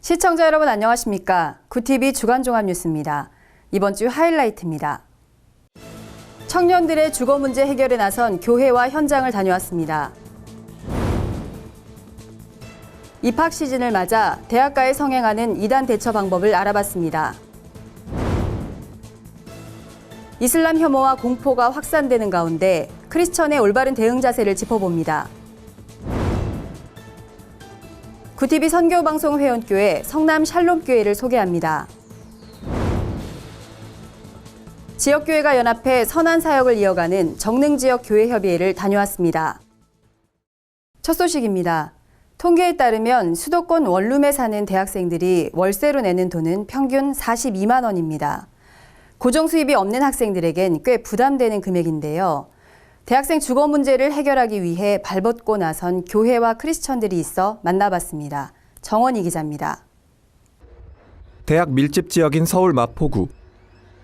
시청자 여러분 안녕하십니까? 구TV 주간종합뉴스입니다. 이번 주 하이라이트입니다. 청년들의 주거 문제 해결에 나선 교회와 현장을 다녀왔습니다. 입학 시즌을 맞아 대학가에 성행하는 이단 대처 방법을 알아봤습니다. 이슬람 혐오와 공포가 확산되는 가운데 크리스천의 올바른 대응 자세를 짚어봅니다. 구TV 선교방송 회원교회 성남 샬롬교회를 소개합니다. 지역교회가 연합해 선한 사역을 이어가는 정릉지역 교회협의회를 다녀왔습니다. 첫 소식입니다. 통계에 따르면 수도권 원룸에 사는 대학생들이 월세로 내는 돈은 평균 42만 원입니다. 고정 수입이 없는 학생들에겐 꽤 부담되는 금액인데요. 대학생 주거 문제를 해결하기 위해 발벗고 나선 교회와 크리스천들이 있어 만나봤습니다. 정원희 기자입니다. 대학 밀집 지역인 서울 마포구.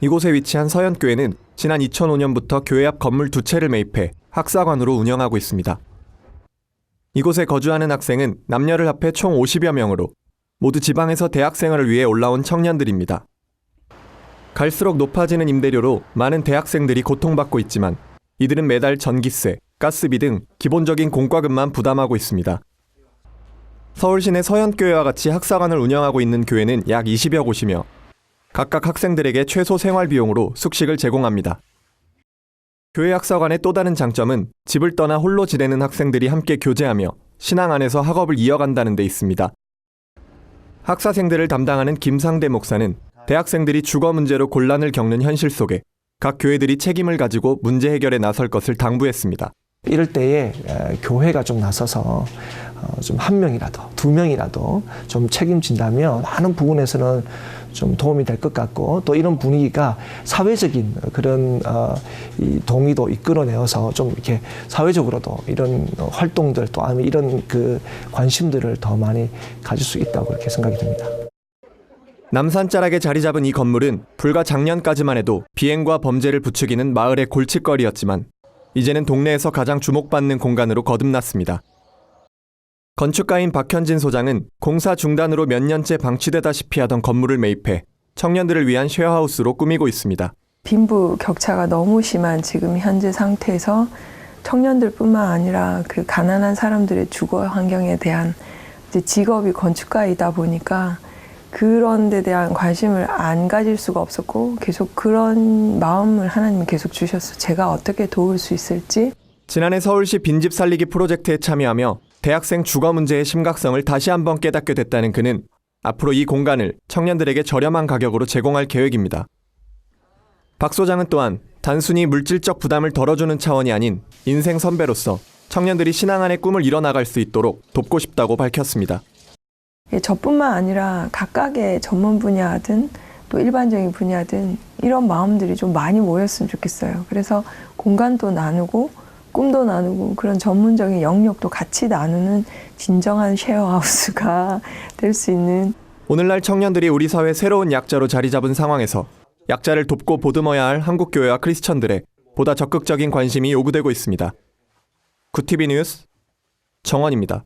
이곳에 위치한 서현교회는 지난 2005년부터 교회 앞 건물 2채를 매입해 학사관으로 운영하고 있습니다. 이곳에 거주하는 학생은 남녀를 합해 총 50여 명으로 모두 지방에서 대학 생활을 위해 올라온 청년들입니다. 갈수록 높아지는 임대료로 많은 대학생들이 고통받고 있지만 이들은 매달 전기세, 가스비 등 기본적인 공과금만 부담하고 있습니다. 서울시내 서현교회와 같이 학사관을 운영하고 있는 교회는 약 20여 곳이며 각각 학생들에게 최소 생활비용으로 숙식을 제공합니다. 교회 학사관의 또 다른 장점은 집을 떠나 홀로 지내는 학생들이 함께 교제하며 신앙 안에서 학업을 이어간다는 데 있습니다. 학사생들을 담당하는 김상대 목사는 대학생들이 주거 문제로 곤란을 겪는 현실 속에 각 교회들이 책임을 가지고 문제 해결에 나설 것을 당부했습니다. 이럴 때에 교회가 좀 나서서 좀 한 명이라도, 두 명이라도 좀 책임진다면 많은 부분에서는 좀 도움이 될 것 같고, 또 이런 분위기가 사회적인 그런 이 동의도 이끌어내어서 좀 이렇게 사회적으로도 이런 활동들 또 아니면 이런 그 관심들을 더 많이 가질 수 있다고 그렇게 생각이 듭니다. 남산자락에 자리 잡은 이 건물은 불과 작년까지만 해도 비행과 범죄를 부추기는 마을의 골칫거리였지만 이제는 동네에서 가장 주목받는 공간으로 거듭났습니다. 건축가인 박현진 소장은 공사 중단으로 몇 년째 방치되다시피 하던 건물을 매입해 청년들을 위한 쉐어하우스로 꾸미고 있습니다. 빈부 격차가 너무 심한 지금 현재 상태에서 청년들뿐만 아니라 그 가난한 사람들의 주거 환경에 대한 이제 직업이 건축가이다 보니까 그런 데 대한 관심을 안 가질 수가 없었고 계속 그런 마음을 하나님이 계속 주셔서 제가 어떻게 도울 수 있을지. 지난해 서울시 빈집 살리기 프로젝트에 참여하며 대학생 주거 문제의 심각성을 다시 한번 깨닫게 됐다는 그는 앞으로 이 공간을 청년들에게 저렴한 가격으로 제공할 계획입니다. 박 소장은 또한 단순히 물질적 부담을 덜어주는 차원이 아닌 인생 선배로서 청년들이 신앙 안의 꿈을 이뤄나갈 수 있도록 돕고 싶다고 밝혔습니다. 저뿐만 아니라 각각의 전문 분야든 또 일반적인 분야든 이런 마음들이 좀 많이 모였으면 좋겠어요. 그래서 공간도 나누고 꿈도 나누고 그런 전문적인 영역도 같이 나누는 진정한 쉐어하우스가 될 수 있는. 오늘날 청년들이 우리 사회 새로운 약자로 자리 잡은 상황에서 약자를 돕고 보듬어야 할 한국교회와 크리스천들의 보다 적극적인 관심이 요구되고 있습니다. 구TV 뉴스 정원입니다.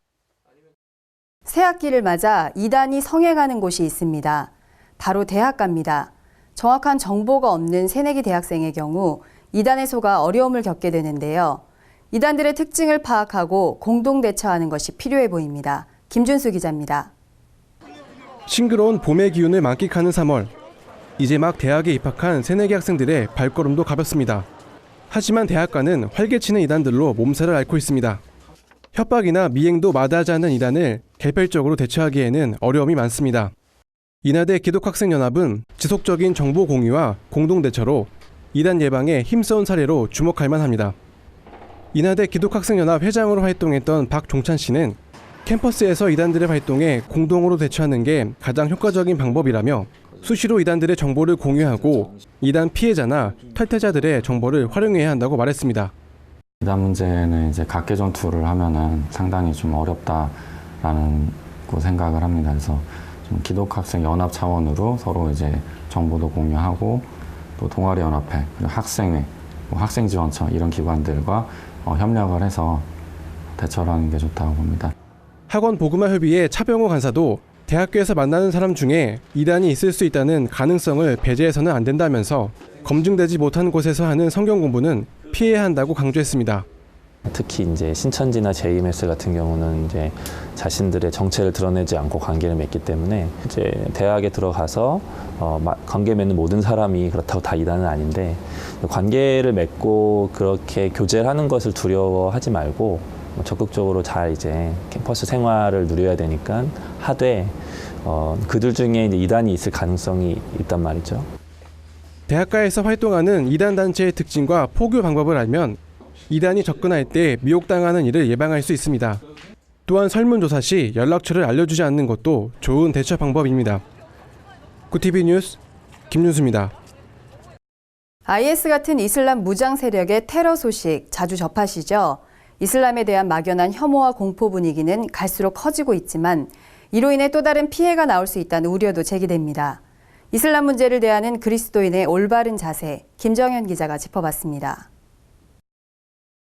새학기를 맞아 이단이 성행하는 곳이 있습니다. 바로 대학가입니다. 정확한 정보가 없는 새내기 대학생의 경우 이단에 속아 어려움을 겪게 되는데요. 이단들의 특징을 파악하고 공동 대처하는 것이 필요해 보입니다. 김준수 기자입니다. 싱그러운 봄의 기운을 만끽하는 3월. 이제 막 대학에 입학한 새내기 학생들의 발걸음도 가볍습니다. 하지만 대학가는 활개치는 이단들로 몸살을 앓고 있습니다. 협박이나 미행도 마다하지 않는 이단을 개별적으로 대처하기에는 어려움이 많습니다. 인하대 기독학생연합은 지속적인 정보 공유와 공동 대처로 이단 예방에 힘써온 사례로 주목할 만합니다. 인하대 기독학생연합 회장으로 활동했던 박종찬 씨는 캠퍼스에서 이단들의 활동에 공동으로 대처하는 게 가장 효과적인 방법이라며 수시로 이단들의 정보를 공유하고 이단 피해자나 탈퇴자들의 정보를 활용해야 한다고 말했습니다. 이단 문제는 이제 각계 전투를 하면은 상당히 좀 어렵다라는 생각을 합니다. 그래서 좀 기독학생 연합 차원으로 서로 이제 정보도 공유하고 또 동아리 연합회, 그리고 학생회, 학생지원처 이런 기관들과 협력을 해서 대처를 하는 게 좋다고 봅니다. 학원 보그마 협의회 차병호 간사도 대학교에서 만나는 사람 중에 이단이 있을 수 있다는 가능성을 배제해서는 안 된다면서 검증되지 못한 곳에서 하는 성경 공부는 피해야 한다고 강조했습니다. 특히 이제 신천지나 JMS 같은 경우는 이제 자신들의 정체를 드러내지 않고 관계를 맺기 때문에 이제 대학에 들어가서 관계 맺는 모든 사람이 그렇다고 다 이단은 아닌데, 관계를 맺고 그렇게 교제를 하는 것을 두려워하지 말고 적극적으로 잘 이제 캠퍼스 생활을 누려야 되니까 하되 그들 중에 이제 이단이 있을 가능성이 있단 말이죠. 대학가에서 활동하는 이단 단체의 특징과 포교 방법을 알면 이단이 접근할 때 미혹당하는 일을 예방할 수 있습니다. 또한 설문조사 시 연락처를 알려주지 않는 것도 좋은 대처 방법입니다. 구티비 뉴스 김윤수입니다. IS 같은 이슬람 무장 세력의 테러 소식 자주 접하시죠? 이슬람에 대한 막연한 혐오와 공포 분위기는 갈수록 커지고 있지만 이로 인해 또 다른 피해가 나올 수 있다는 우려도 제기됩니다. 이슬람 문제를 대하는 그리스도인의 올바른 자세, 김정현 기자가 짚어봤습니다.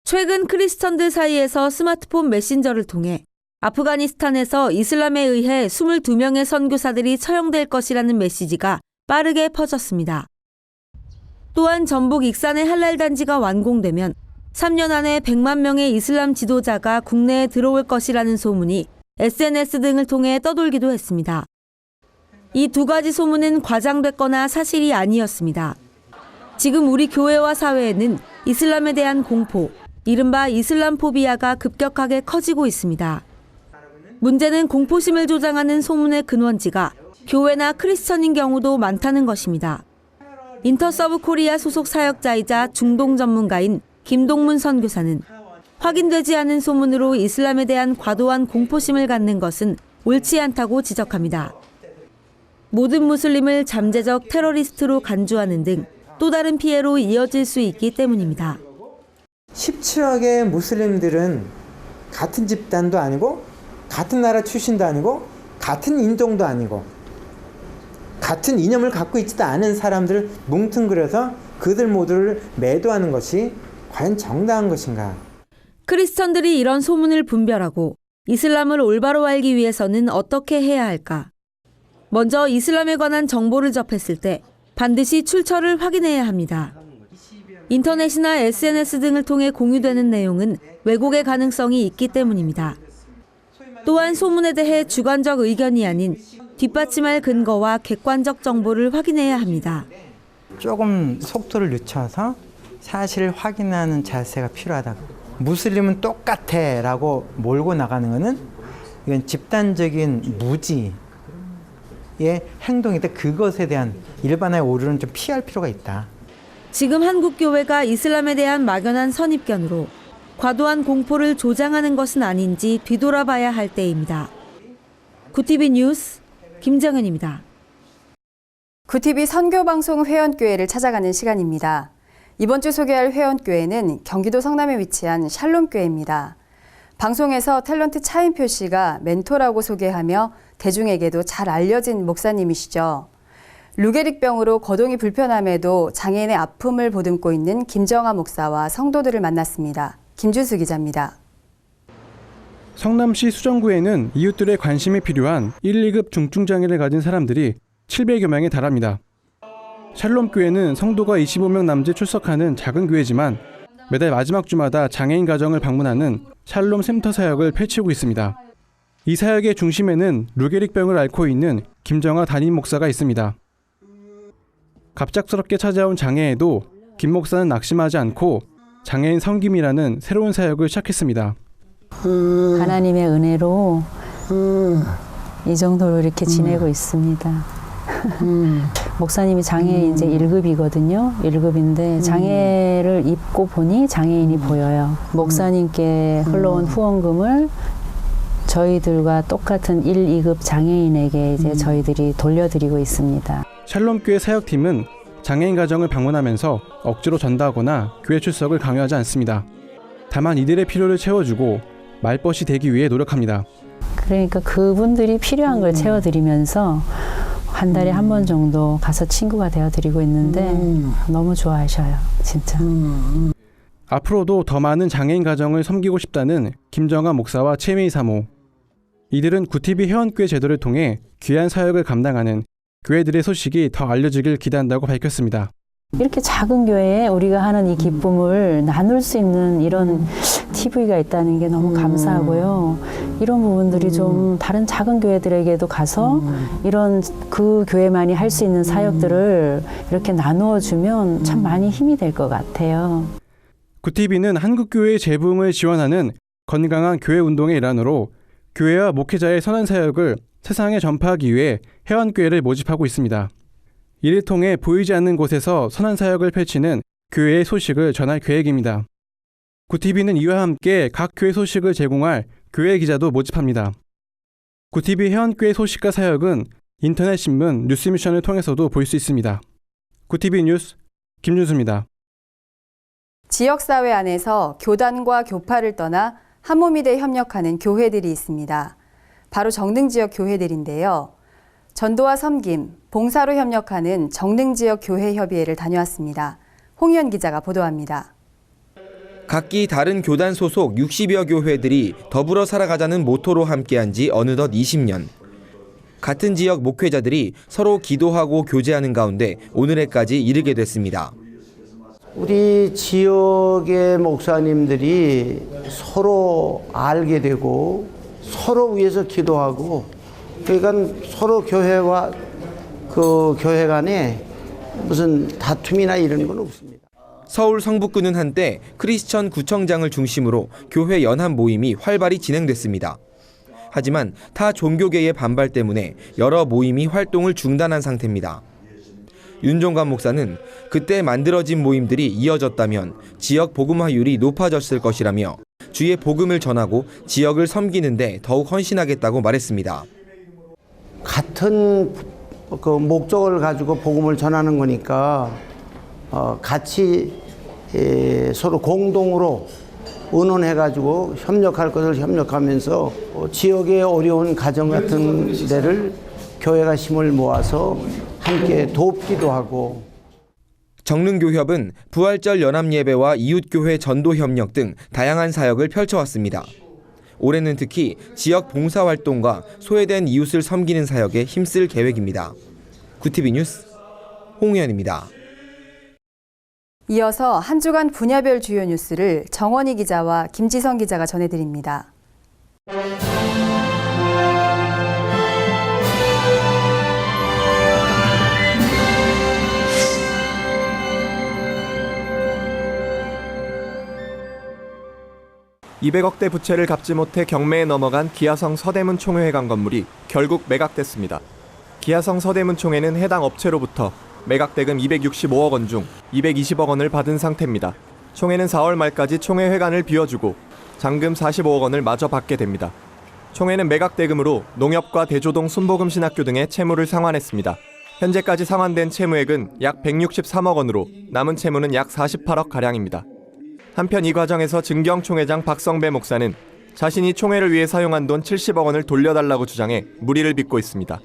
최근 크리스천들 사이에서 스마트폰 메신저를 통해 아프가니스탄에서 이슬람에 의해 22명의 선교사들이 처형될 것이라는 메시지가 빠르게 퍼졌습니다. 또한 전북 익산의 할랄 단지가 완공되면 3년 안에 100만 명의 이슬람 지도자가 국내에 들어올 것이라는 소문이 SNS 등을 통해 떠돌기도 했습니다. 이 두 가지 소문은 과장됐거나 사실이 아니었습니다. 지금 우리 교회와 사회에는 이슬람에 대한 공포, 이른바 이슬람 포비아가 급격하게 커지고 있습니다. 문제는 공포심을 조장하는 소문의 근원지가 교회나 크리스천인 경우도 많다는 것입니다. 인터서브 코리아 소속 사역자이자 중동 전문가인 김동문 선교사는 확인되지 않은 소문으로 이슬람에 대한 과도한 공포심을 갖는 것은 옳지 않다고 지적합니다. 모든 무슬림을 잠재적 테러리스트로 간주하는 등 또 다른 피해로 이어질 수 있기 때문입니다. 17억의 무슬림들은 같은 집단도 아니고 같은 나라 출신도 아니고 같은 인종도 아니고 같은 이념을 갖고 있지도 않은 사람들을 뭉뚱그려서 그들 모두를 매도하는 것이 과연 정당한 것인가? 크리스천들이 이런 소문을 분별하고 이슬람을 올바로 알기 위해서는 어떻게 해야 할까? 먼저 이슬람에 관한 정보를 접했을 때 반드시 출처를 확인해야 합니다. 인터넷이나 SNS 등을 통해 공유되는 내용은 왜곡의 가능성이 있기 때문입니다. 또한 소문에 대해 주관적 의견이 아닌 뒷받침할 근거와 객관적 정보를 확인해야 합니다. 조금 속도를 늦춰서 사실을 확인하는 자세가 필요하다. 무슬림은 똑같아 라고 몰고 나가는 것은 이건 집단적인 무지의 행동인데 그것에 대한 일반화의 오류는 좀 피할 필요가 있다. 지금 한국 교회가 이슬람에 대한 막연한 선입견으로 과도한 공포를 조장하는 것은 아닌지 뒤돌아봐야 할 때입니다. 구티비 뉴스 김정은입니다. 구티비 선교방송 회원교회를 찾아가는 시간입니다. 이번 주 소개할 회원교회는 경기도 성남에 위치한 샬롬교회입니다. 방송에서 탤런트 차인표 씨가 멘토라고 소개하며 대중에게도 잘 알려진 목사님이시죠. 루게릭병으로 거동이 불편함에도 장애인의 아픔을 보듬고 있는 김정아 목사와 성도들을 만났습니다. 김준수 기자입니다. 성남시 수정구에는 이웃들의 관심이 필요한 1, 2급 중증장애를 가진 사람들이 700여 명에 달합니다. 샬롬교회는 성도가 25명 남짓 출석하는 작은 교회지만 매달 마지막 주마다 장애인 가정을 방문하는 샬롬 센터 사역을 펼치고 있습니다. 이 사역의 중심에는 루게릭병을 앓고 있는 김정아 담임 목사가 있습니다. 갑작스럽게 찾아온 장애에도 김 목사는 낙심하지 않고 장애인 섬김이라는 새로운 사역을 시작했습니다. 하나님의 은혜로 이 정도로 이렇게 지내고 있습니다. 목사님이 장애인 이제 1급이거든요. 1급인데 장애를 입고 보니 장애인이 보여요. 목사님께 흘러온 후원금을 저희들과 똑같은 1, 2급 장애인에게 이제 저희들이 돌려드리고 있습니다. 샬롬교회 사역팀은 장애인 가정을 방문하면서 억지로 전도하거나 교회 출석을 강요하지 않습니다. 다만 이들의 필요를 채워주고 말벗이 되기 위해 노력합니다. 그러니까 그분들이 필요한 걸 채워드리면서 한 달에 한 번 정도 가서 친구가 되어드리고 있는데 너무 좋아하셔요, 진짜. 앞으로도 더 많은 장애인 가정을 섬기고 싶다는 김정아 목사와 최메이 사모. 이들은 구티비 회원교회 제도를 통해 귀한 사역을 감당하는 교회들의 소식이 더 알려지길 기대한다고 밝혔습니다. 이렇게 작은 교회에 우리가 하는 이 기쁨을 나눌 수 있는 이런 TV가 있다는 게 너무 감사하고요. 이런 부분들이 좀 다른 작은 교회들에게도 가서 이런 그 교회만이 할 수 있는 사역들을 이렇게 나누어 주면 참 많이 힘이 될 것 같아요. 구티비는 한국교회의 재부흥을 지원하는 건강한 교회 운동의 일환으로 교회와 목회자의 선한 사역을 세상에 전파하기 위해 회원교회를 모집하고 있습니다. 이를 통해 보이지 않는 곳에서 선한 사역을 펼치는 교회의 소식을 전할 계획입니다. 구티비는 이와 함께 각 교회 소식을 제공할 교회 기자도 모집합니다. 구티비 회원교회 소식과 사역은 인터넷 신문 뉴스미션을 통해서도 볼 수 있습니다. 구티비 뉴스 김준수입니다. 지역사회 안에서 교단과 교파를 떠나 한몸이 돼 협력하는 교회들이 있습니다. 바로 정릉지역 교회들인데요. 전도와 섬김, 봉사로 협력하는 정릉지역 교회협의회를 다녀왔습니다. 홍현 기자가 보도합니다. 각기 다른 교단 소속 60여 교회들이 더불어 살아가자는 모토로 함께한 지 어느덧 20년. 같은 지역 목회자들이 서로 기도하고 교제하는 가운데 오늘에까지 이르게 됐습니다. 우리 지역의 목사님들이 서로 알게 되고 서로 위해서 기도하고, 그러니까 서로 교회와 그 교회 간에 무슨 다툼이나 이런 건 없습니다. 서울 성북구는 한때 크리스천 구청장을 중심으로 교회 연합 모임이 활발히 진행됐습니다. 하지만 타 종교계의 반발 때문에 여러 모임이 활동을 중단한 상태입니다. 윤종관 목사는 그때 만들어진 모임들이 이어졌다면 지역 복음화율이 높아졌을 것이라며 주의 복음을 전하고 지역을 섬기는 데 더욱 헌신하겠다고 말했습니다. 같은 그 목적을 가지고 복음을 전하는 거니까 같이 서로 공동으로 의논해가지고 협력할 것을 협력하면서 지역의 어려운 가정 같은 데를 교회가 힘을 모아서 함께 돕기도 하고. 정릉교협은 부활절 연합예배와 이웃교회 전도협력 등 다양한 사역을 펼쳐왔습니다. 올해는 특히 지역 봉사활동과 소외된 이웃을 섬기는 사역에 힘쓸 계획입니다. 구티비 뉴스 홍우현입니다. 이어서 한 주간 분야별 주요 뉴스를 정원희 기자와 김지성 기자가 전해드립니다. (200억대) 부채를 갚지 못해 경매에 넘어간 기아성 서대문 총회회관 건물이 결국 매각됐습니다. 기아성 서대문 총회는 해당 업체로부터 매각 대금 265억 원 중 220억 원을 받은 상태입니다. 총회는 4월 말까지 총회 회관을 비워주고 잔금 45억 원을 마저 받게 됩니다. 총회는 매각 대금으로 농협과 대조동 순복음신학교 등의 채무를 상환했습니다. 현재까지 상환된 채무액은 약 163억 원으로 남은 채무는 약 48억가량입니다. 한편 이 과정에서 증경 총회장 박성배 목사는 자신이 총회를 위해 사용한 돈 70억 원을 돌려달라고 주장해 물의를 빚고 있습니다.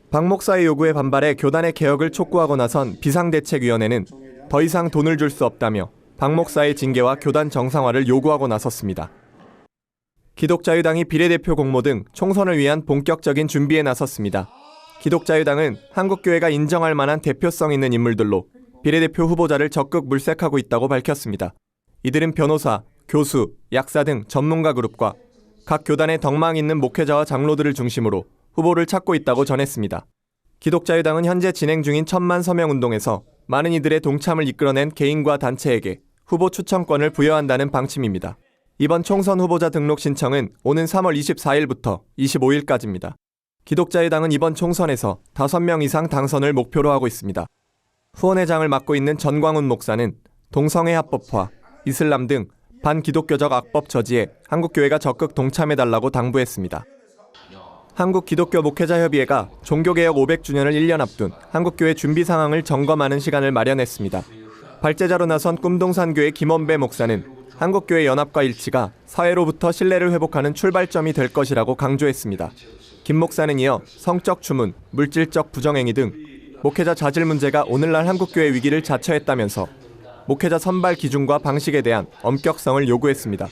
박 목사의 요구에 반발해 교단의 개혁을 촉구하고 나선 비상대책위원회는 더 이상 돈을 줄 수 없다며 박 목사의 징계와 교단 정상화를 요구하고 나섰습니다. 기독자유당이 비례대표 공모 등 총선을 위한 본격적인 준비에 나섰습니다. 기독자유당은 한국교회가 인정할 만한 대표성 있는 인물들로 비례대표 후보자를 적극 물색하고 있다고 밝혔습니다. 이들은 변호사, 교수, 약사 등 전문가 그룹과 각 교단의 덕망 있는 목회자와 장로들을 중심으로 후보를 찾고 있다고 전했습니다. 기독자유당은 현재 진행 중인 1000만 서명 운동에서 많은 이들의 동참을 이끌어낸 개인과 단체에게 후보 추천권을 부여한다는 방침입니다. 이번 총선 후보자 등록 신청은 오는 3월 24일부터 25일까지입니다. 기독자유당은 이번 총선에서 5명 이상 당선을 목표로 하고 있습니다. 후원회장을 맡고 있는 전광훈 목사는 동성애 합법화, 이슬람 등 반기독교적 악법 저지에 한국교회가 적극 동참해달라고 당부했습니다. 한국기독교목회자협의회가 종교개혁 500주년을 1년 앞둔 한국교회 준비 상황을 점검하는 시간을 마련했습니다. 발제자로 나선 꿈동산교회 김원배 목사는 한국교회 연합과 일치가 사회로부터 신뢰를 회복하는 출발점이 될 것이라고 강조했습니다. 김 목사는 이어 성적 추문, 물질적 부정행위 등 목회자 자질 문제가 오늘날 한국교회 위기를 자처했다면서 목회자 선발 기준과 방식에 대한 엄격성을 요구했습니다.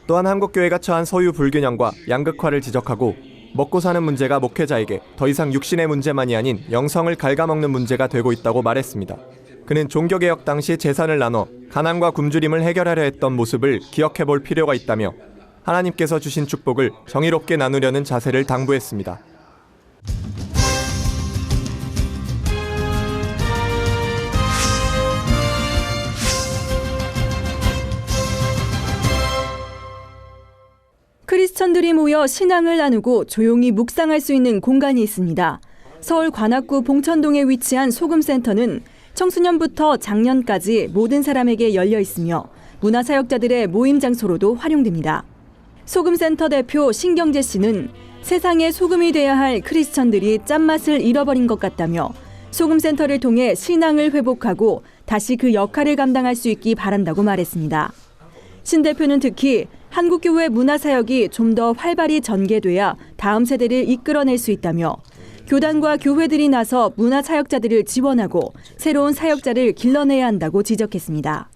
또한 한국교회가 처한 소유 불균형과 양극화를 지적하고 먹고 사는 문제가 목회자에게 더 이상 육신의 문제만이 아닌 영성을 갉아먹는 문제가 되고 있다고 말했습니다. 그는 종교개혁 당시 재산을 나눠 가난과 굶주림을 해결하려 했던 모습을 기억해 볼 필요가 있다며 하나님께서 주신 축복을 정의롭게 나누려는 자세를 당부했습니다. 크리스천들이 모여 신앙을 나누고 조용히 묵상할 수 있는 공간이 있습니다. 서울 관악구 봉천동에 위치한 소금센터는 청소년부터 장년까지 모든 사람에게 열려 있으며 문화사역자들의 모임 장소로도 활용됩니다. 소금센터 대표 신경재 씨는 세상에 소금이 돼야 할 크리스천들이 짠맛을 잃어버린 것 같다며 소금센터를 통해 신앙을 회복하고 다시 그 역할을 감당할 수 있기 바란다고 말했습니다. 신 대표는 특히 한국교회 문화사역이 좀 더 활발히 전개돼야 다음 세대를 이끌어낼 수 있다며 교단과 교회들이 나서 문화사역자들을 지원하고 새로운 사역자를 길러내야 한다고 지적했습니다.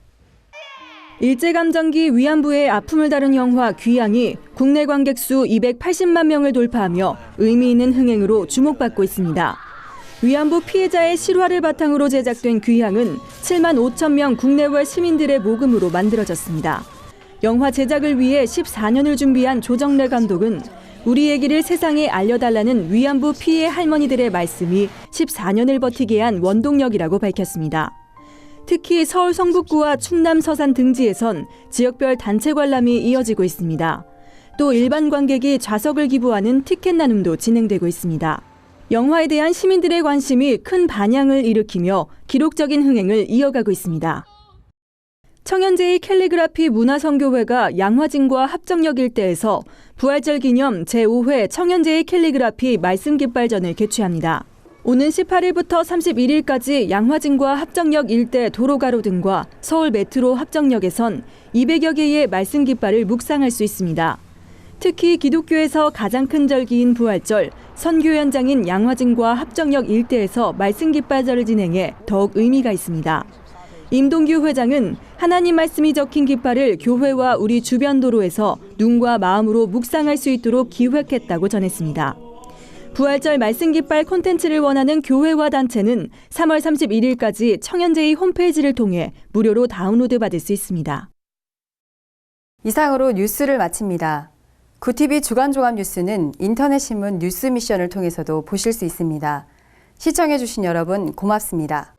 일제감정기 위안부의 아픔을 다룬 영화 귀향이 국내 관객 수 280만 명을 돌파하며 의미 있는 흥행으로 주목받고 있습니다. 위안부 피해자의 실화를 바탕으로 제작된 귀향은 7만 5천 명 국내외 시민들의 모금으로 만들어졌습니다. 영화 제작을 위해 14년을 준비한 조정래 감독은 우리 얘기를 세상에 알려달라는 위안부 피해 할머니들의 말씀이 14년을 버티게 한 원동력이라고 밝혔습니다. 특히 서울 성북구와 충남 서산 등지에선 지역별 단체 관람이 이어지고 있습니다. 또 일반 관객이 좌석을 기부하는 티켓 나눔도 진행되고 있습니다. 영화에 대한 시민들의 관심이 큰 반향을 일으키며 기록적인 흥행을 이어가고 있습니다. 청현제의 캘리그라피 문화선교회가 양화진과 합정역 일대에서 부활절 기념 제5회 청현제의 캘리그라피 말씀 깃발전을 개최합니다. 오는 18일부터 31일까지 양화진과 합정역 일대 도로가로 등과 서울 메트로 합정역에선 200여 개의 말씀 깃발을 묵상할 수 있습니다. 특히 기독교에서 가장 큰 절기인 부활절, 선교 현장인 양화진과 합정역 일대에서 말씀 깃발절을 진행해 더욱 의미가 있습니다. 임동규 회장은 하나님 말씀이 적힌 깃발을 교회와 우리 주변 도로에서 눈과 마음으로 묵상할 수 있도록 기획했다고 전했습니다. 부활절 말씀 깃발 콘텐츠를 원하는 교회와 단체는 3월 31일까지 청현제의 홈페이지를 통해 무료로 다운로드 받을 수 있습니다. 이상으로 뉴스를 마칩니다. 구TV 주간종합 뉴스는 인터넷 신문 뉴스 미션을 통해서도 보실 수 있습니다. 시청해주신 여러분 고맙습니다.